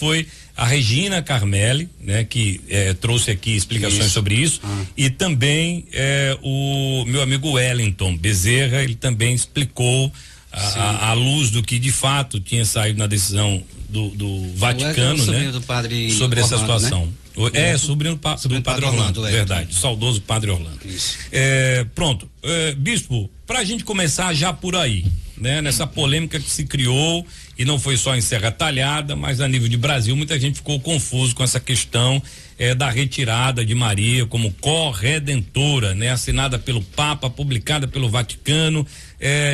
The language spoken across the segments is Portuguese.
foi a Regina Carmelli, né, que trouxe aqui explicações sobre isso, e também o meu amigo Wellington Bezerra, ele também explicou à luz do que de fato tinha saído na decisão do Vaticano, né, do padre sobre Orlando, essa situação. Né? Sobrinho do padre Orlando, verdade, saudoso padre Orlando. Pronto, bispo, pra gente começar já por aí, né, nessa polêmica que se criou, e não foi só em Serra Talhada, mas a nível de Brasil, muita gente ficou confuso com essa questão da retirada de Maria como corredentora, né, assinada pelo Papa, publicada pelo Vaticano.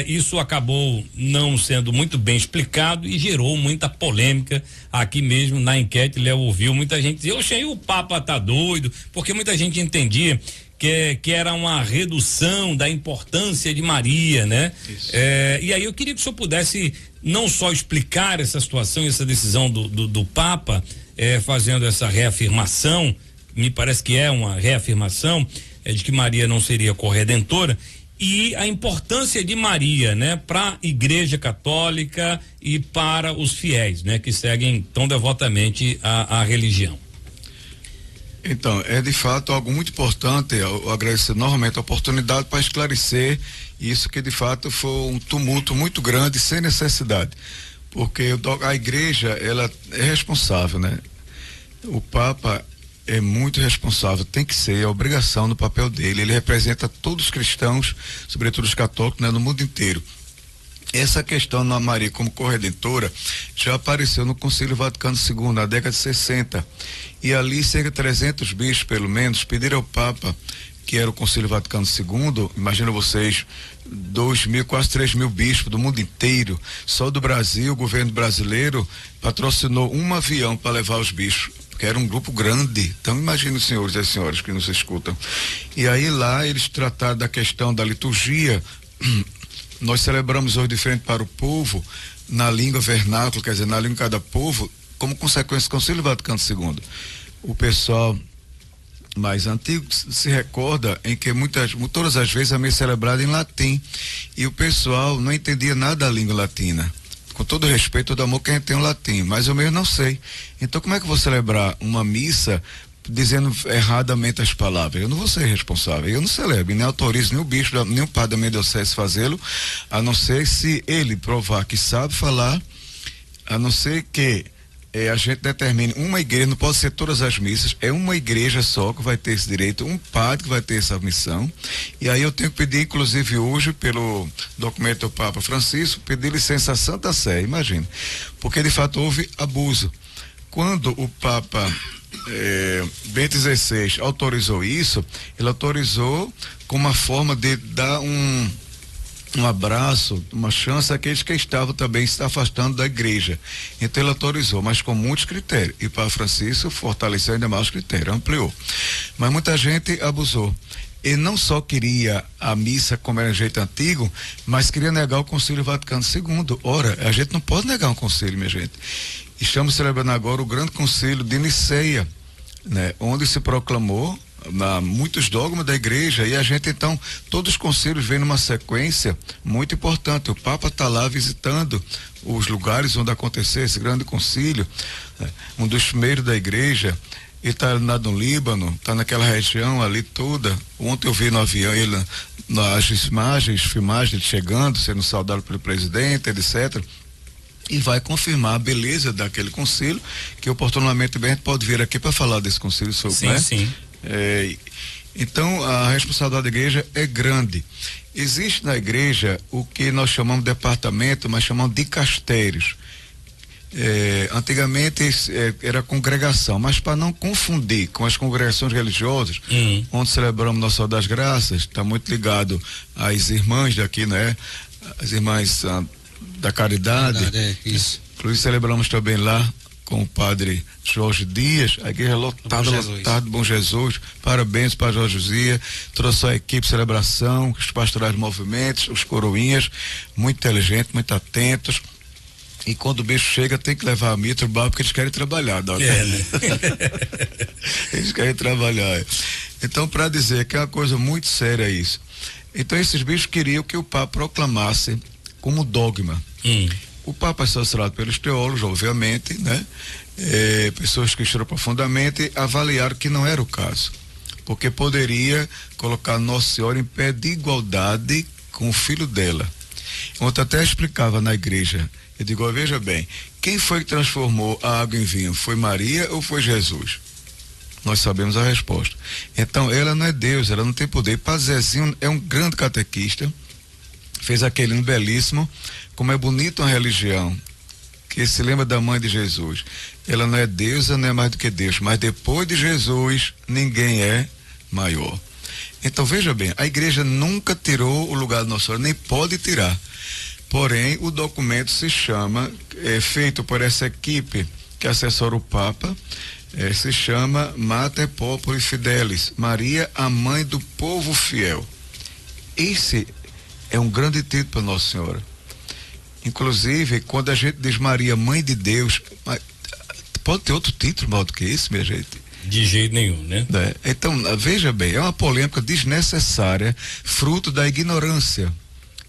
Isso acabou não sendo muito bem explicado e gerou muita polêmica aqui mesmo na enquete. Léo ouviu muita gente dizer, oxe, o Papa tá doido, porque muita gente entendia que era uma redução da importância de Maria, né? E aí eu queria que o senhor pudesse não só explicar essa situação, essa decisão do Papa, fazendo essa reafirmação, me parece que é uma reafirmação, de que Maria não seria corredentora, e a importância de Maria, né, para a Igreja Católica e para os fiéis, né, que seguem tão devotamente a religião. Então, é de fato algo muito importante. Eu agradeço novamente a oportunidade para esclarecer isso, que de fato foi um tumulto muito grande, sem necessidade, porque a igreja, ela é responsável, né? O Papa é muito responsável, tem que ser, é a obrigação no papel dele. Ele representa todos os cristãos, sobretudo os católicos, né, no mundo inteiro. Essa questão da Maria como corredentora já apareceu no Concílio Vaticano II, na década de 60. E ali cerca de 300 bispos, pelo menos, pediram ao Papa, que era o Concílio Vaticano II, imagina vocês, 2.000, quase 3.000 bispos do mundo inteiro. Só do Brasil, o governo brasileiro patrocinou um avião para levar os bispos, que era um grupo grande. Então imagine os senhores e as senhoras que nos escutam. E aí lá eles trataram da questão da liturgia. Nós celebramos hoje diferente para o povo, na língua vernácula, quer dizer, na língua de cada povo, como consequência do Concílio Vaticano II. O pessoal mais antigo se recorda em que todas as vezes a missa é celebrada em latim, e o pessoal não entendia nada da língua latina. Com todo respeito, todo amor que a gente tem o latim, mas eu mesmo não sei. Então como é que eu vou celebrar uma missa dizendo erradamente as palavras? Eu não vou ser responsável, eu não celebro, nem autorizo nem o bispo, nem o padre da minha diocese fazê-lo, a não ser se ele provar que sabe falar, a não ser que a gente determine uma igreja, não pode ser todas as missas, é uma igreja só que vai ter esse direito, um padre que vai ter essa missão. E aí eu tenho que pedir, inclusive hoje, pelo documento do Papa Francisco, pedir licença à Santa Sé, imagine, porque de fato houve abuso. Quando o Papa Bento XVI autorizou isso, ele autorizou como uma forma de dar um abraço, uma chance àqueles que estavam também se afastando da igreja. Então ele autorizou, mas com muitos critérios. E o Papa Francisco fortaleceu ainda mais os critérios, ampliou. Mas muita gente abusou. Ele não só queria a missa como era de jeito antigo, mas queria negar o Concílio Vaticano II. Ora, a gente não pode negar um concílio, minha gente. Estamos celebrando agora o grande concílio de Niceia, né, onde se proclamou muitos dogmas da igreja, e a gente então, todos os concílios vêm numa sequência muito importante. O Papa está lá visitando os lugares onde aconteceu esse grande concílio, né, um dos primeiros da igreja. Ele está no Líbano, está naquela região ali toda. Ontem eu vi no avião ele, nas filmagens dele chegando, sendo saudado pelo presidente, etc. E vai confirmar a beleza daquele concílio, que oportunamente bem a gente pode vir aqui para falar desse concílio sobre, sim, né? Sim. Então a responsabilidade da igreja é grande. Existe na igreja o que nós chamamos de departamento, mas chamamos de dicastérios. Antigamente era congregação, mas para não confundir com as congregações religiosas, onde celebramos Nossa Senhora das Graças, está muito ligado às irmãs daqui, né? As irmãs da caridade. Isso. Inclusive celebramos também lá com o padre Jorge Dias, a igreja lotada do Bom Jesus. Parabéns para Jorge Josias, trouxe a equipe de celebração, os pastorais de movimentos, os coroinhas, muito inteligentes, muito atentos. E quando o bicho chega, tem que levar a mitra, porque eles querem trabalhar. Né? Eles querem trabalhar. Então, para dizer que é uma coisa muito séria isso. Então, esses bichos queriam que o Papa proclamasse como dogma O Papa é assessorado pelos teólogos, obviamente, né? Pessoas que estudaram profundamente avaliaram que não era o caso, porque poderia colocar Nossa Senhora em pé de igualdade com o filho dela. Ontem até explicava na igreja, eu digo, veja bem, quem foi que transformou a água em vinho? Foi Maria ou foi Jesus? Nós sabemos a resposta. Então, ela não é Deus, ela não tem poder. Pazezinho é um grande catequista, fez aquele hino belíssimo, como é bonito uma religião, que se lembra da mãe de Jesus. Ela não é Deus, ela não é mais do que Deus, mas depois de Jesus, ninguém é maior. Então, veja bem, a igreja nunca tirou o lugar de Nossa Senhora, nem pode tirar. Porém, o documento se chama, feito por essa equipe que assessora o Papa, se chama Mater Populi Fidelis, Maria, a mãe do povo fiel. Esse é um grande título para Nossa Senhora. Inclusive, quando a gente diz Maria, mãe de Deus, pode ter outro título maior do que esse, minha gente? De jeito nenhum, né? Então, veja bem, é uma polêmica desnecessária, fruto da ignorância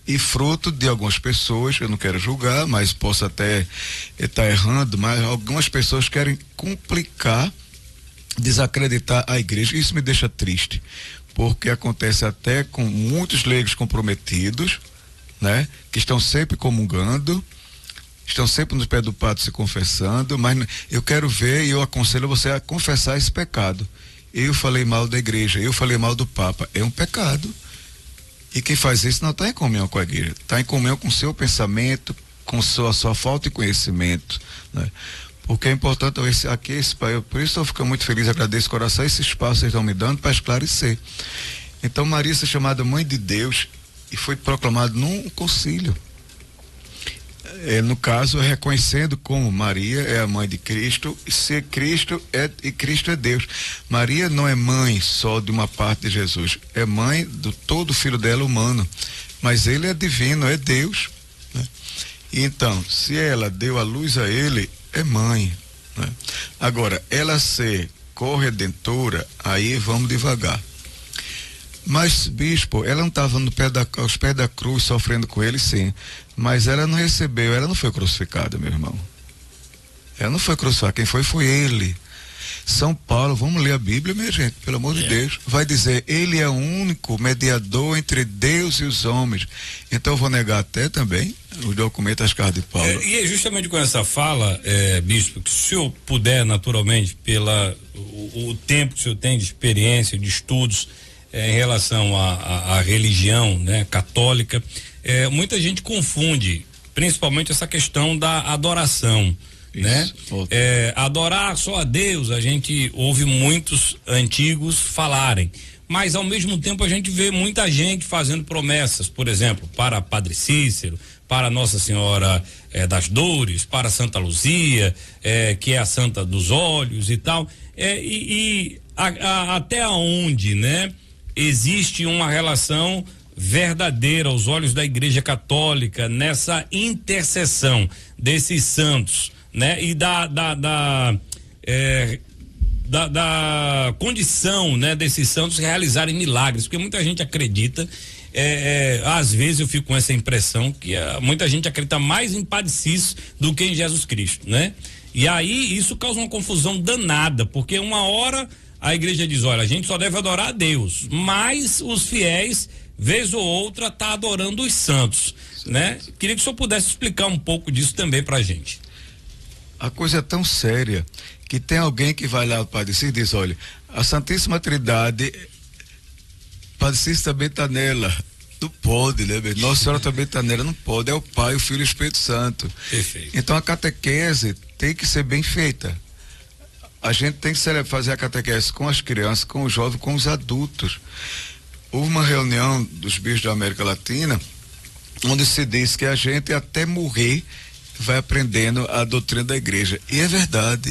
e fruto de algumas pessoas, eu não quero julgar, mas posso até estar errando, mas algumas pessoas querem complicar, desacreditar a igreja. Isso me deixa triste, porque acontece até com muitos leigos comprometidos, né? Que estão sempre comungando, estão sempre no pé do padre se confessando, mas eu quero ver e eu aconselho você a confessar esse pecado. Eu falei mal da igreja, eu falei mal do Papa, é um pecado. E quem faz isso não está em comunhão com a igreja, está em comunhão com o seu pensamento, com a sua falta de conhecimento, né? Porque é importante por isso eu fico muito feliz, agradeço o coração, esse espaço que vocês estão me dando para esclarecer. Então, Maria é chamada Mãe de Deus e foi proclamado num concílio. No caso, reconhecendo como Maria é a mãe de Cristo, e Cristo é Deus. Maria não é mãe só de uma parte de Jesus, é mãe do todo filho dela humano, mas ele é divino, é Deus, né? Então, se ela deu a luz a ele, é mãe, né? Agora, ela ser corredentora, aí vamos devagar. Mas, bispo, ela não estava aos pés da cruz sofrendo com ele, sim. Mas ela não recebeu, ela não foi crucificada, meu irmão. Ela não foi crucificada, quem foi ele. São Paulo, vamos ler a Bíblia, minha gente, pelo amor de Deus. Vai dizer, ele é o único mediador entre Deus e os homens. Então eu vou negar até também os documentos das cartas de Paulo. E é justamente com essa fala, bispo, que se o senhor puder, naturalmente, o tempo que o senhor tem de experiência, de estudos, em relação à religião, né, católica, muita gente confunde, principalmente essa questão da adoração, né? Adorar só a Deus, a gente ouve muitos antigos falarem, mas ao mesmo tempo a gente vê muita gente fazendo promessas, por exemplo, para Padre Cícero, para Nossa Senhora das Dores, para Santa Luzia, que é a Santa dos Olhos e tal, até onde, né? Existe uma relação verdadeira aos olhos da Igreja Católica nessa intercessão desses santos, né? E da condição, né? Desses santos realizarem milagres, porque muita gente acredita, às vezes eu fico com essa impressão que muita gente acredita mais em Padre Cícero do que em Jesus Cristo, né? E aí isso causa uma confusão danada, porque uma hora a igreja diz, olha, a gente só deve adorar a Deus, mas os fiéis, vez ou outra, tá adorando os santos, né? Queria que o senhor pudesse explicar um pouco disso também pra gente. A coisa é tão séria que tem alguém que vai lá, o Padre Cícero, e diz, olha, a Santíssima Trindade, Padre Cícero também tá nela. Não pode, né? Nossa Senhora também tá nela, não pode, é o Pai, o Filho e o Espírito Santo. Perfeito. Então a catequese tem que ser bem feita. A gente tem que fazer a catequese com as crianças, com os jovens, com os adultos. Houve uma reunião dos bispos da América Latina, onde se diz que a gente até morrer vai aprendendo a doutrina da igreja. E é verdade,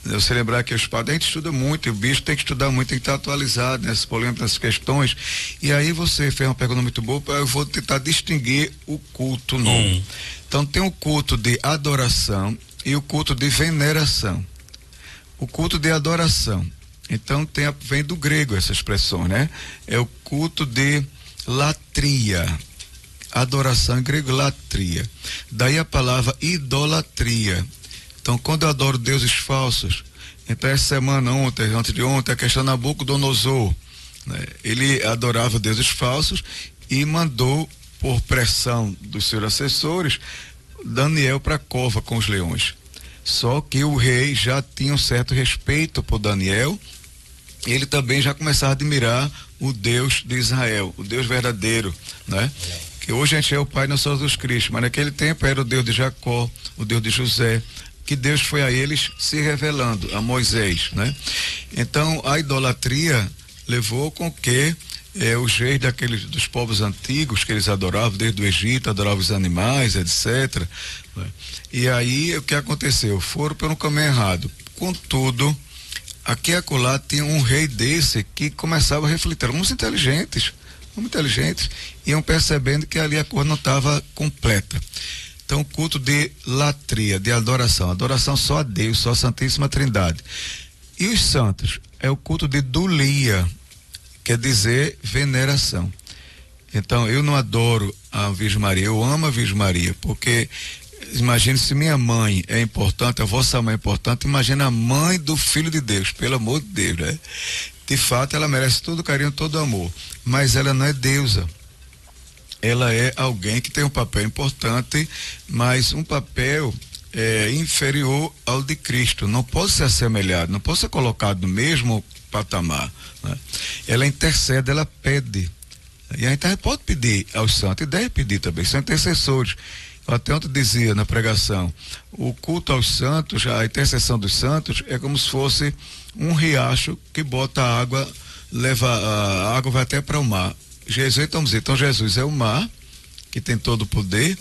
Você lembrar que os padres, a gente estuda muito, e o bispo tem que estudar muito, tem que estar atualizado nessas polêmicas, nessas questões. E aí você fez uma pergunta muito boa, eu vou tentar distinguir o culto novo. Então tem o culto de adoração e o culto de veneração. O culto de adoração, então vem do grego essa expressão, né? É o culto de latria. adoração em grego latria. Daí a palavra idolatria. Então, quando eu adoro deuses falsos, então essa semana, antes de ontem, a questão Nabucodonosor, né? Ele adorava deuses falsos e mandou, por pressão dos seus assessores, Daniel para a cova com os leões. Só que o rei já tinha um certo respeito por Daniel, ele também já começava a admirar o Deus de Israel, o Deus verdadeiro, né? Que hoje a gente é o Pai nosso Jesus Cristo, mas naquele tempo era o Deus de Jacó, o Deus de José, que Deus foi a eles se revelando, a Moisés, né? Então a idolatria levou com que os reis dos povos antigos que eles adoravam, desde o Egito, adoravam os animais, etc. Né? E aí o que aconteceu? Foram pelo caminho errado. Contudo, aqui e acolá tinha um rei desse que começava a refletir. Uns inteligentes, iam percebendo que ali a coisa não estava completa. Então, o culto de latria, de adoração só a Deus, só a Santíssima Trindade. E os santos, é o culto de dulia, quer dizer veneração. Então, eu não adoro a Virgem Maria, eu amo a Virgem Maria, porque imagine se minha mãe é importante, a vossa mãe é importante, imagina a mãe do Filho de Deus, pelo amor de Deus, né? De fato, ela merece todo o carinho, todo o amor, mas ela não é deusa. Ela é alguém que tem um papel importante, mas um papel inferior ao de Cristo. Não pode ser assemelhado, não pode ser colocado no mesmo patamar, né? Ela intercede, ela pede. E a gente pode pedir aos santos, e deve pedir também, são intercessores. Até ontem dizia na pregação, o culto aos santos, a intercessão dos santos é como se fosse um riacho que bota a água, a água vai até para o mar. Então Jesus é o mar, que tem todo o poder,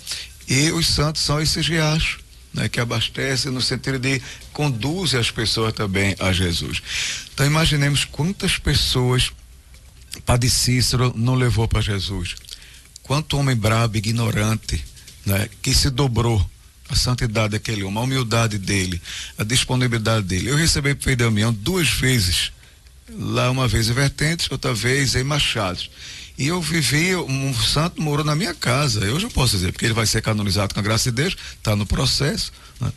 e os santos são esses riachos, né, que abastecem no sentido de conduzem as pessoas também a Jesus. Então imaginemos quantas pessoas Padre Cícero não levou para Jesus, quanto homem brabo, ignorante, né, que se dobrou a santidade daquele homem, a humildade dele, a disponibilidade dele. Eu recebi Frei Damião 2 vezes, lá uma vez em Vertentes, outra vez em Machados. E eu vivi, um santo morou na minha casa, eu já posso dizer, porque ele vai ser canonizado com a graça de Deus, está no processo, né?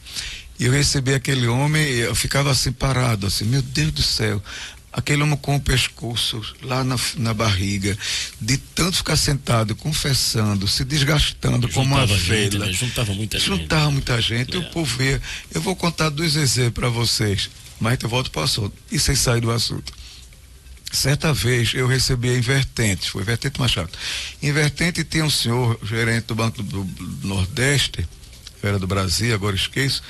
E eu recebi aquele homem, eu ficava assim parado, assim, meu Deus do céu, aquele homem com o pescoço lá na barriga, de tanto ficar sentado, confessando, se desgastando como uma vela. Né? Juntava muita gente. E o povo via. Eu vou contar 2 exemplos para vocês, mas eu volto para o assunto, e sem sair do assunto. Certa vez eu recebi em Vertentes, foi Vertente Machado. Em Vertente tinha um senhor, gerente do Banco do Nordeste, era do Brasil, agora esqueço,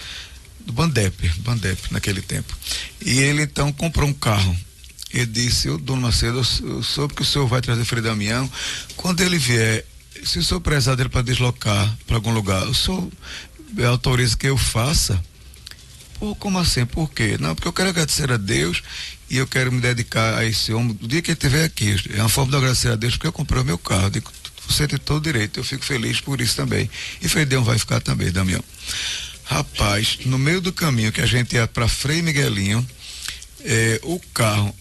do Bandep naquele tempo. E ele então comprou um carro. Ele disse, Dom Macedo, eu soube que o senhor vai trazer Frei Damião. Quando ele vier, se o senhor precisar dele para deslocar para algum lugar, o senhor autoriza que eu faça? Pô, como assim? Por quê? Não, porque eu quero agradecer a Deus e eu quero me dedicar a esse homem. O dia que ele estiver aqui, é uma forma de agradecer a Deus porque eu comprei o meu carro. Eu digo, você tem todo o direito, eu fico feliz por isso também. E Frei Deão vai ficar também, Damião. Rapaz, no meio do caminho que a gente ia para Frei Miguelinho, o carro,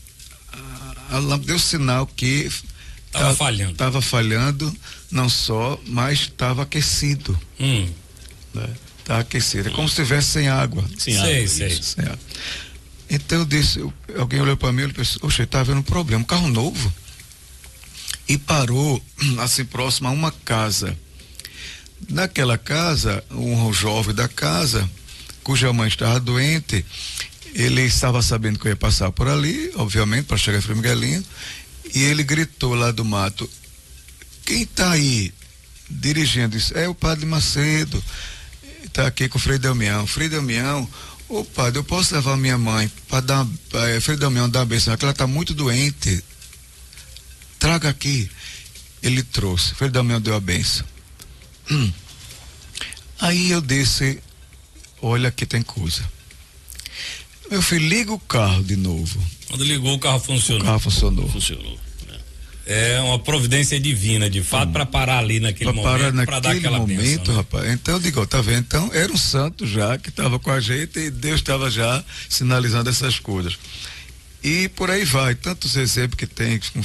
a lâmpada deu sinal que estava falhando, não só, mas estava aquecido. Né? Estava aquecido, é como se estivesse sem água. Sem água. Então eu disse, alguém olhou para mim e pensou, oxe, está havendo um problema, um carro novo. E parou assim próximo a uma casa. Naquela casa, um jovem da casa, cuja mãe estava doente, ele estava sabendo que eu ia passar por ali, obviamente, para chegar em Frei Miguelinho, e ele gritou lá do mato, quem está aí dirigindo isso? É o Padre Macedo, está aqui com o Frei Damião. Frei Damião, ô padre, eu posso levar minha mãe para dar, Frei Damião dar a bênção, que ela está muito doente, traga aqui. Ele trouxe, Frei Damião deu a bênção. Aí eu disse, olha, aqui tem coisa. Meu filho, liga o carro de novo. Quando ligou, o carro funcionou. O carro funcionou. É uma providência divina, de fato, para parar ali naquele momento, para dar aquela bênção, né? Rapaz. Então eu digo, tá vendo? Então era um santo já que estava com a gente e Deus estava já sinalizando essas coisas. E por aí vai, tantos exemplos que tem com